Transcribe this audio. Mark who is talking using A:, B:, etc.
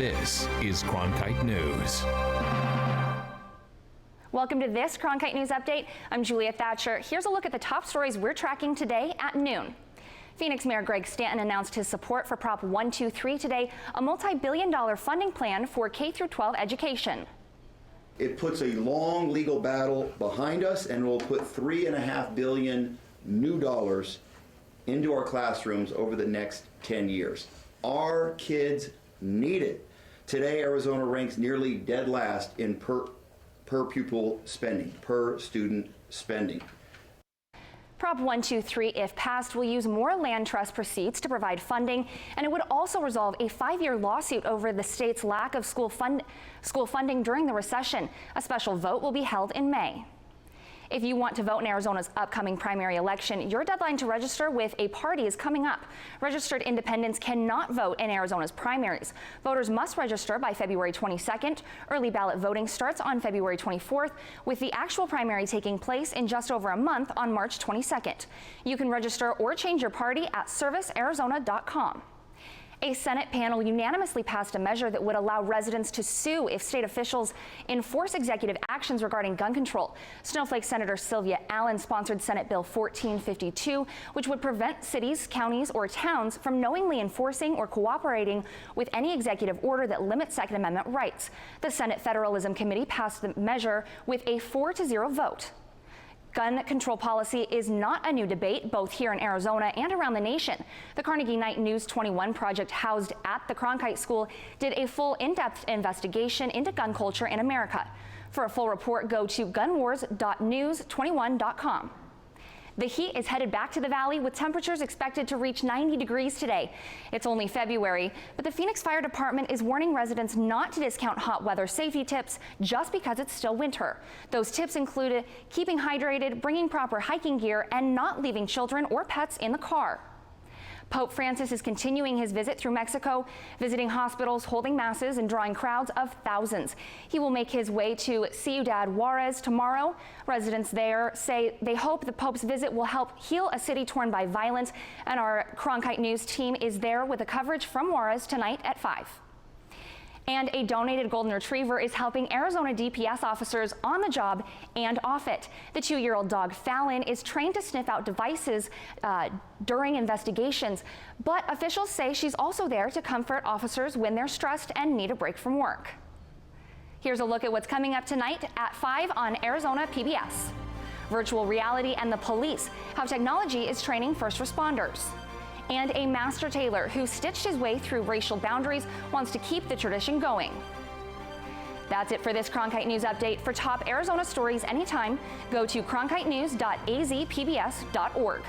A: This is Cronkite News.
B: Welcome to this Cronkite News Update. I'm Julia Thatcher. Here's a look at the top stories we're tracking today at noon. Phoenix Mayor Greg Stanton announced his support for Prop 123 today, a multi-billion-dollar funding plan for K-12 education.
C: It puts a long legal battle behind us and will put $3.5 billion new dollars into our classrooms over the next 10 years. Our kids need it. Today, Arizona ranks nearly dead last in per pupil spending, per student spending.
B: Prop 123, if passed, will use more land trust proceeds to provide funding, and it would also resolve a 5-year lawsuit over the state's lack of school funding during the recession. A special vote will be held in May. If you want to vote in Arizona's upcoming primary election, your deadline to register with a party is coming up. Registered independents cannot vote in Arizona's primaries. Voters must register by February 22nd. Early ballot voting starts on February 24th, with the actual primary taking place in just over a month on March 22nd. You can register or change your party at servicearizona.com. A Senate panel unanimously passed a measure that would allow residents to sue if state officials enforce executive actions regarding gun control. Snowflake Senator Sylvia Allen sponsored Senate Bill 1452, which would prevent cities, counties, or towns from knowingly enforcing or cooperating with any executive order that limits Second Amendment rights. The Senate Federalism Committee passed the measure with a 4-0 vote. Gun control policy is not a new debate, both here in Arizona and around the nation. The Carnegie Night News 21 project housed at the Cronkite School did a full in-depth investigation into gun culture in America. For a full report, go to gunwars.news21.com. The heat is headed back to the valley with temperatures expected to reach 90 degrees today. It's only February, but the Phoenix Fire Department is warning residents not to discount hot weather safety tips just because it's still winter. Those tips include keeping hydrated, bringing proper hiking gear, and not leaving children or pets in the car. Pope Francis is continuing his visit through Mexico, visiting hospitals, holding masses, and drawing crowds of thousands. He will make his way to Ciudad Juarez tomorrow. Residents there say they hope the Pope's visit will help heal a city torn by violence, and our Cronkite News team is there with the coverage from Juarez tonight at 5. And a donated golden retriever is helping Arizona DPS officers on the job and off it. The 2-year-old dog Fallon is trained to sniff out devices during investigations, but officials say she's also there to comfort officers when they're stressed and need a break from work. Here's a look at what's coming up tonight at 5 on Arizona PBS. Virtual reality and the police, how technology is training first responders. And a master tailor who stitched his way through racial boundaries wants to keep the tradition going. That's it for this Cronkite News Update. For top Arizona stories anytime, go to cronkitenews.azpbs.org.